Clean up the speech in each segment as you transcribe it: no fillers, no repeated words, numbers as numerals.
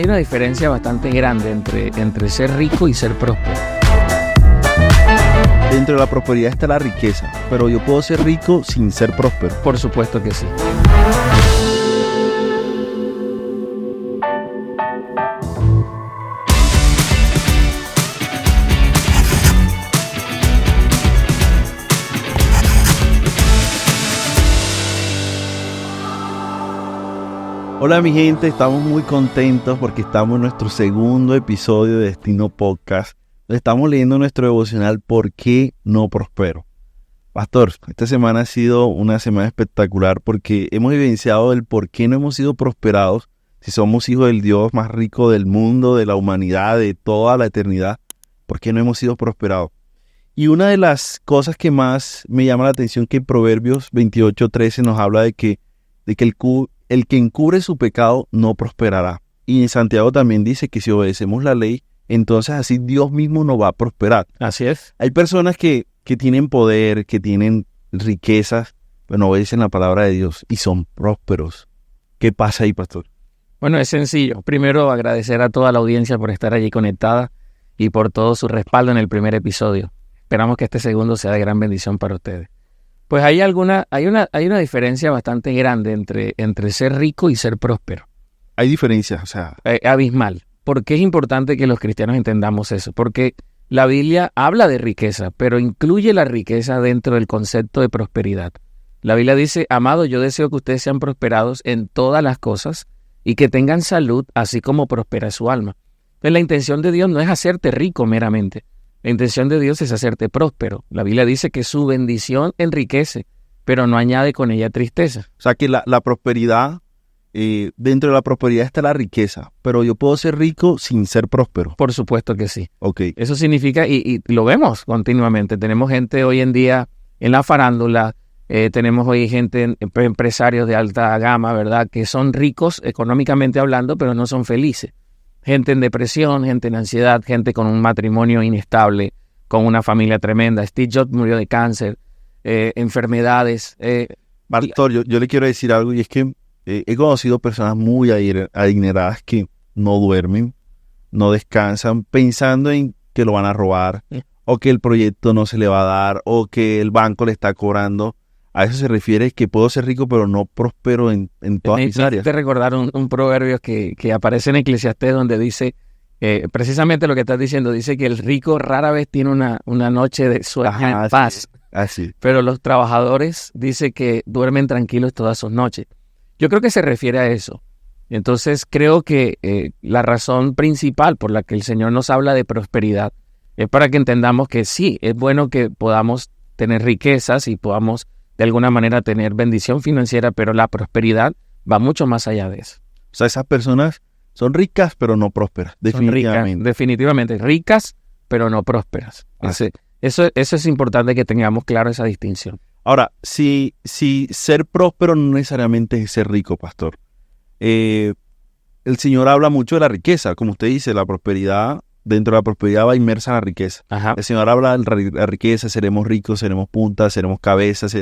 una diferencia bastante grande entre ser rico y ser próspero. Dentro de la prosperidad está la riqueza, pero yo puedo ser rico sin ser próspero. Por supuesto que sí. Hola mi gente, estamos muy contentos porque estamos en nuestro segundo episodio de Destino Podcast. Estamos leyendo nuestro devocional ¿Por qué no prospero? Pastor, esta semana ha sido una semana espectacular porque hemos evidenciado el por qué no hemos sido prosperados si somos hijos del Dios más rico del mundo, de la humanidad, de toda la eternidad. ¿Por qué no hemos sido prosperados? Y una de las cosas que más me llama la atención que en Proverbios 28:13 nos habla de que el que encubre su pecado no prosperará. Y en Santiago también dice que si obedecemos la ley, entonces así Dios mismo nos va a prosperar. Así es. Hay personas que tienen poder, que tienen riquezas, pero no obedecen la palabra de Dios y son prósperos. ¿Qué pasa ahí, pastor? Bueno, es sencillo. Primero, agradecer a toda la audiencia por estar allí conectada y por todo su respaldo en el primer episodio. Esperamos que este segundo sea de gran bendición para ustedes. Pues hay una diferencia bastante grande entre ser rico y ser próspero. Hay diferencias, o sea... abismal. ¿Por qué es importante que los cristianos entendamos eso? Porque la Biblia habla de riqueza, pero incluye la riqueza dentro del concepto de prosperidad. La Biblia dice, amados, yo deseo que ustedes sean prosperados en todas las cosas y que tengan salud, así como prospera su alma. Entonces, la intención de Dios no es hacerte rico meramente. La intención de Dios es hacerte próspero. La Biblia dice que su bendición enriquece, pero no añade con ella tristeza. O sea que la prosperidad, dentro de la prosperidad está la riqueza, pero yo puedo ser rico sin ser próspero. Por supuesto que sí. Okay. Eso significa, y lo vemos continuamente, tenemos gente hoy en día en la farándula, tenemos hoy gente, empresarios de alta gama, ¿verdad?, que son ricos económicamente hablando, pero no son felices. Gente en depresión, gente en ansiedad, gente con un matrimonio inestable, con una familia tremenda. Steve Jobs murió de cáncer, enfermedades. Pastor, yo le quiero decir algo y es que he conocido personas muy adineradas que no duermen, no descansan, pensando en que lo van a robar, o que el proyecto no se le va a dar, o que el banco le está cobrando. A eso se refiere que puedo ser rico, pero no próspero en todas mis áreas. Te recordar un proverbio que aparece en Eclesiastés donde dice, precisamente lo que estás diciendo, dice que el rico rara vez tiene una noche de sueño en paz. Así. Pero los trabajadores dice que duermen tranquilos todas sus noches. Yo creo que se refiere a eso. Entonces creo que la razón principal por la que el Señor nos habla de prosperidad es para que entendamos que sí, es bueno que podamos tener riquezas y podamos de alguna manera tener bendición financiera, pero la prosperidad va mucho más allá de eso. O sea, esas personas son ricas, pero no prósperas, definitivamente. Definitivamente, ricas, pero no prósperas. Eso es importante que tengamos claro esa distinción. Ahora, si ser próspero no necesariamente es ser rico, pastor. El Señor habla mucho de la riqueza, como usted dice, la prosperidad. Dentro de la prosperidad va inmersa la riqueza. Ajá. El Señor habla de la riqueza, seremos ricos, seremos puntas, seremos cabezas,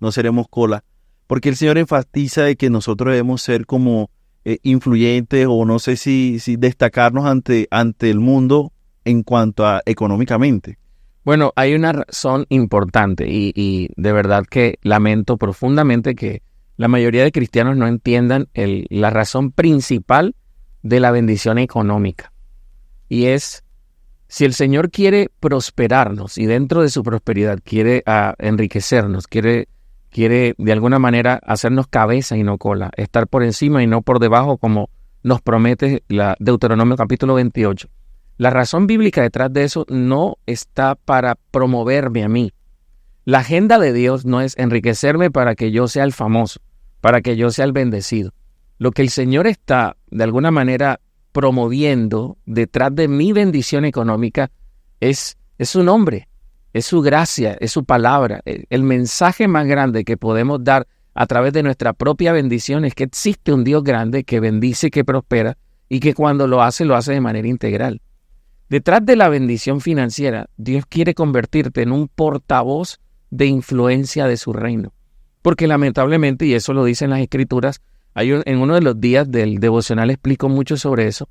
no seremos cola. Porque el Señor enfatiza de que nosotros debemos ser como influyentes o no sé si destacarnos ante el mundo en cuanto a económicamente. Bueno, hay una razón importante y de verdad que lamento profundamente que la mayoría de cristianos no entiendan la razón principal de la bendición económica. Y es, si el Señor quiere prosperarnos y dentro de su prosperidad quiere enriquecernos, quiere de alguna manera hacernos cabeza y no cola, estar por encima y no por debajo como nos promete Deuteronomio capítulo 28. La razón bíblica detrás de eso no está para promoverme a mí. La agenda de Dios no es enriquecerme para que yo sea el famoso, para que yo sea el bendecido. Lo que el Señor está de alguna manera promoviendo detrás de mi bendición económica es su nombre, es su gracia, es su palabra. El mensaje más grande que podemos dar a través de nuestra propia bendición es que existe un Dios grande que bendice, que prospera y que cuando lo hace de manera integral. Detrás de la bendición financiera, Dios quiere convertirte en un portavoz de influencia de su reino. Porque lamentablemente, y eso lo dicen las Escrituras, en uno de los días del devocional explico mucho sobre eso,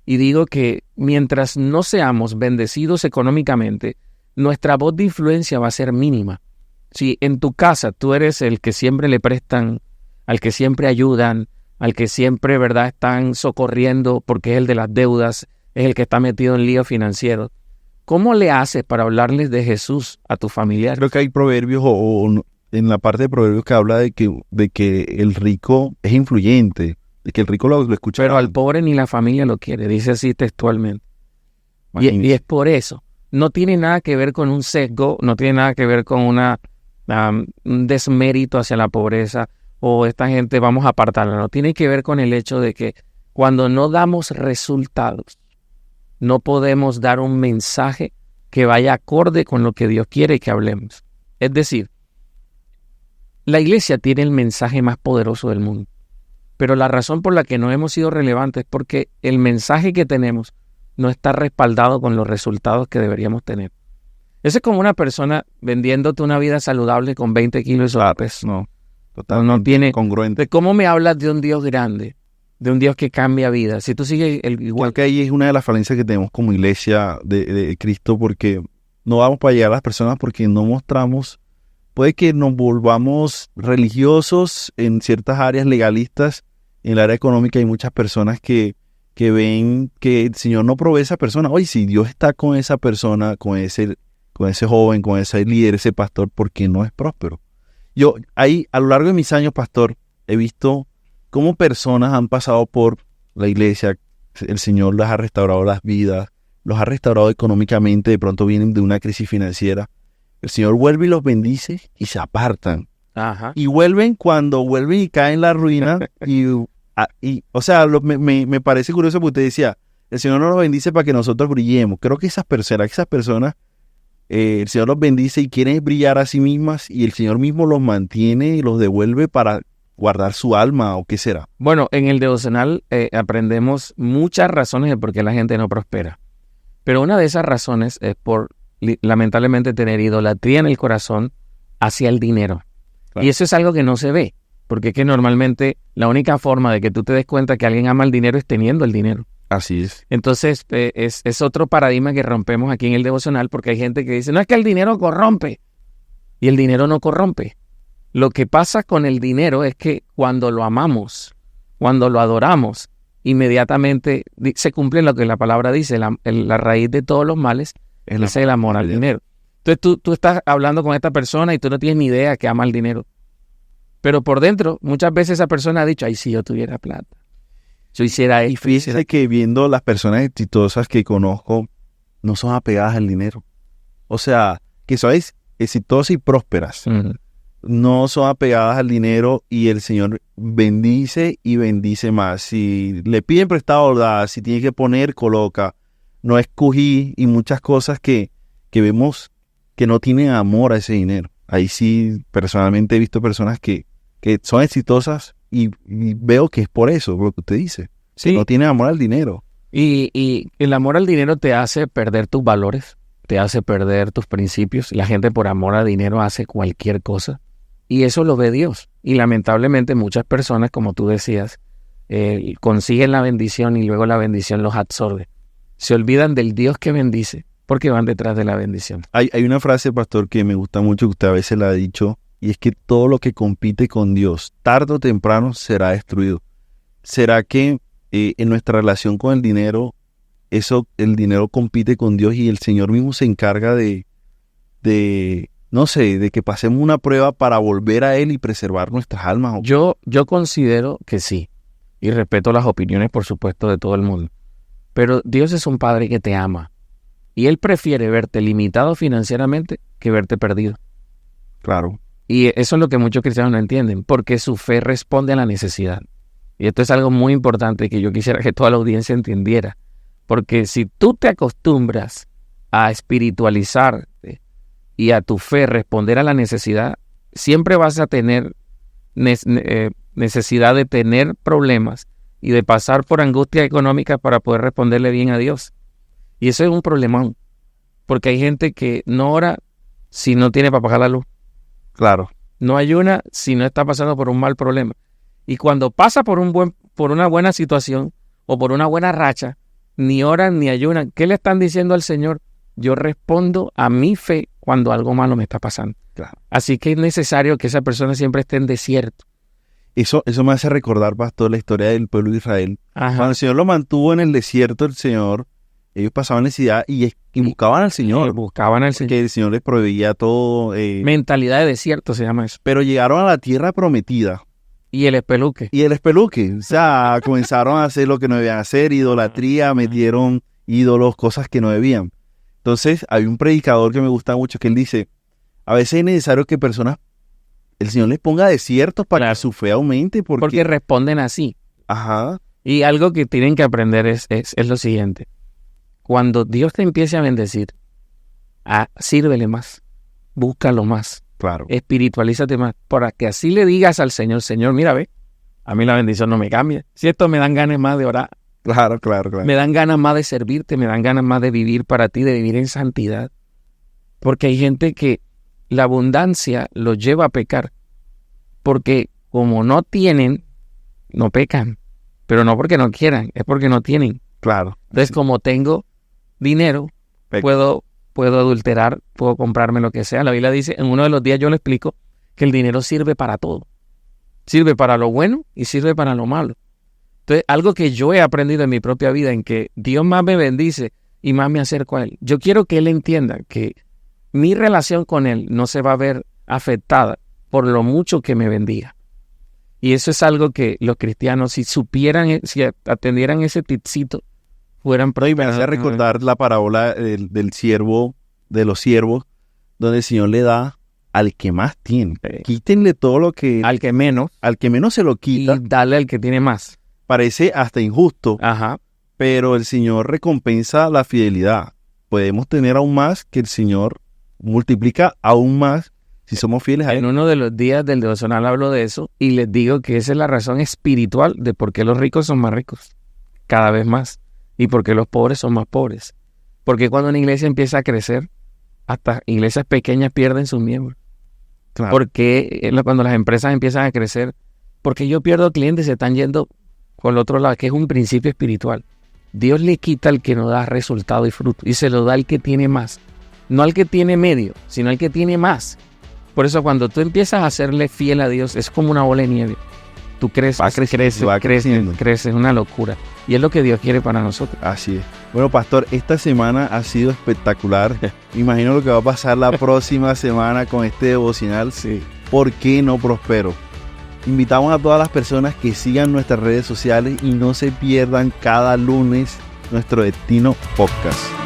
y digo que mientras no seamos bendecidos económicamente, nuestra voz de influencia va a ser mínima. Si en tu casa tú eres el que siempre le prestan, al que siempre ayudan, al que siempre, ¿verdad?, están socorriendo porque es el de las deudas, es el que está metido en líos financieros, ¿cómo le haces para hablarles de Jesús a tus familiares? Creo que hay proverbios en la parte de proverbios que habla de que el rico es influyente, de que el rico lo escucha. Pero al pobre ni la familia lo quiere, dice así textualmente. Y es por eso. No tiene nada que ver con un sesgo, no tiene nada que ver con un desmérito hacia la pobreza o esta gente vamos a apartarla. No, tiene que ver con el hecho de que cuando no damos resultados, no podemos dar un mensaje que vaya acorde con lo que Dios quiere que hablemos. Es decir, la iglesia tiene el mensaje más poderoso del mundo, pero la razón por la que no hemos sido relevantes es porque el mensaje que tenemos no está respaldado con los resultados que deberíamos tener. Eso es como una persona vendiéndote una vida saludable con 20 kilos de sobrepeso. No, totalmente no tiene congruente. ¿Cómo me hablas de un Dios grande? De un Dios que cambia vidas. Si tú sigues igual. Creo que ahí es una de las falencias que tenemos como iglesia de Cristo, porque no vamos para llegar a las personas porque no mostramos. Puede que nos volvamos religiosos en ciertas áreas legalistas. En el área económica hay muchas personas que ven que el Señor no provee a esa persona. Oye, si Dios está con esa persona, con ese joven, con ese líder, ese pastor, ¿por qué no es próspero? Yo ahí, a lo largo de mis años, pastor, he visto cómo personas han pasado por la iglesia, el Señor les ha restaurado las vidas, los ha restaurado económicamente, de pronto vienen de una crisis financiera. El Señor vuelve y los bendice y se apartan. Ajá. Y vuelven cuando vuelven y caen en la ruina. O sea, me parece curioso porque usted decía, el Señor nos bendice para que nosotros brillemos. Creo que esas personas, el Señor los bendice y quieren brillar a sí mismas y el Señor mismo los mantiene y los devuelve para guardar su alma, ¿o qué será? Bueno, en el devocional aprendemos muchas razones de por qué la gente no prospera. Pero una de esas razones es por, lamentablemente, tener idolatría en el corazón hacia el dinero. Claro. Y eso es algo que no se ve, porque es que normalmente la única forma de que tú te des cuenta que alguien ama el dinero es teniendo el dinero. Así es. Entonces, es otro paradigma que rompemos aquí en el devocional, porque hay gente que dice, no, es que el dinero corrompe. Y el dinero no corrompe. Lo que pasa con el dinero es que cuando lo amamos, cuando lo adoramos, inmediatamente se cumple lo que la palabra dice, la raíz de todos los males es el amor al dinero. Entonces tú estás hablando con esta persona y tú no tienes ni idea que ama el dinero. Pero por dentro, muchas veces esa persona ha dicho, ay, si yo tuviera plata, yo hiciera esto. Y fíjese que viendo las personas exitosas que conozco, no son apegadas al dinero. O sea, que son exitosas y prósperas. Uh-huh. No son apegadas al dinero y el Señor bendice y bendice más. Si le piden prestado, da. Si tiene que poner, coloca. No escogí y muchas cosas que vemos que no tienen amor a ese dinero. Ahí sí, personalmente he visto personas que son exitosas y veo que es por eso, por lo que usted dice. Sí. No tienen amor al dinero. Y el amor al dinero te hace perder tus valores, te hace perder tus principios. La gente por amor al dinero hace cualquier cosa. Y eso lo ve Dios. Y lamentablemente muchas personas, como tú decías, consiguen la bendición y luego la bendición los absorbe. Se olvidan del Dios que bendice porque van detrás de la bendición. Hay una frase, pastor, que me gusta mucho, que usted a veces la ha dicho, y es que todo lo que compite con Dios, tarde o temprano, será destruido. ¿Será que en nuestra relación con el dinero, el dinero compite con Dios y el Señor mismo se encarga de que pasemos una prueba para volver a Él y preservar nuestras almas? Yo considero que sí, y respeto las opiniones, por supuesto, de todo el mundo. Pero Dios es un Padre que te ama, y Él prefiere verte limitado financieramente que verte perdido. Claro. Y eso es lo que muchos cristianos no entienden, porque su fe responde a la necesidad. Y esto es algo muy importante que yo quisiera que toda la audiencia entendiera. Porque si tú te acostumbras a espiritualizarte y a tu fe responder a la necesidad, siempre vas a tener necesidad de tener problemas y de pasar por angustia económica para poder responderle bien a Dios. Y eso es un problemón, porque hay gente que no ora si no tiene para pagar la luz. Claro. No ayuna si no está pasando por un mal problema. Y cuando pasa por una buena situación o por una buena racha, ni oran, ni ayunan. ¿Qué le están diciendo al Señor? Yo respondo a mi fe cuando algo malo me está pasando. Claro. Así que es necesario que esa persona siempre esté en desierto. Eso me hace recordar, pastor, la historia del pueblo de Israel. Ajá. Cuando el Señor lo mantuvo en el desierto, ellos pasaban necesidad y buscaban al Señor. Buscaban al Señor. Que el Señor les proveía todo. Mentalidad de desierto se llama eso. Pero llegaron a la tierra prometida. Y el espeluque. O sea, comenzaron a hacer lo que no debían hacer, idolatría, metieron ídolos, cosas que no debían. Entonces, hay un predicador que me gusta mucho que él dice, a veces es necesario que el Señor les ponga desiertos para que su fe aumente. Porque responden así. Ajá. Y algo que tienen que aprender es lo siguiente. Cuando Dios te empiece a bendecir, sírvele más, búscalo más. Claro. Espiritualízate más, para que así le digas al Señor, Señor, mira, ve, a mí la bendición no me cambia. Si esto me dan ganas más de orar. Claro. Me dan ganas más de servirte, me dan ganas más de vivir para ti, de vivir en santidad. Porque hay gente que la abundancia los lleva a pecar. Porque como no tienen, no pecan. Pero no porque no quieran, es porque no tienen. Claro. Entonces, Sí. como tengo dinero, puedo adulterar, puedo comprarme lo que sea. La Biblia dice, en uno de los días yo le explico que el dinero sirve para todo. Sirve para lo bueno y sirve para lo malo. Entonces, algo que yo he aprendido en mi propia vida, en que Dios más me bendice y más me acerco a Él. Yo quiero que Él entienda que mi relación con Él no se va a ver afectada por lo mucho que me bendiga. Y eso es algo que los cristianos, si supieran, si atendieran ese tipcito, fueran No, y me hace recordar la parábola del siervo, de los siervos, donde el Señor le da al que más tiene. Quítenle todo lo que... al que menos se lo quita. y darle al que tiene más. Parece hasta injusto, Ajá. pero el Señor recompensa la fidelidad. Podemos tener aún más, que el Señor multiplica aún más si somos fieles a Él. En uno de los días del devocional hablo de eso y les digo que esa es la razón espiritual de por qué los ricos son más ricos, cada vez más, y por qué los pobres son más pobres. Porque cuando una iglesia empieza a crecer, hasta iglesias pequeñas pierden sus miembros. Claro. Porque cuando las empresas empiezan a crecer, porque yo pierdo clientes, se están yendo por el otro lado, que es un principio espiritual. Dios le quita al que no da resultado y fruto y se lo da al que tiene más. No al que tiene medio, sino al que tiene más. Por eso cuando tú empiezas a serle fiel a Dios, es como una bola de nieve. Tú creces, creces, una locura. Y es lo que Dios quiere para nosotros. Así es. Bueno, pastor, esta semana ha sido espectacular. Me imagino lo que va a pasar la próxima semana con este devocional. Sí. ¿Por qué no prospero? Invitamos a todas las personas que sigan nuestras redes sociales y no se pierdan cada lunes nuestro Destino Podcast.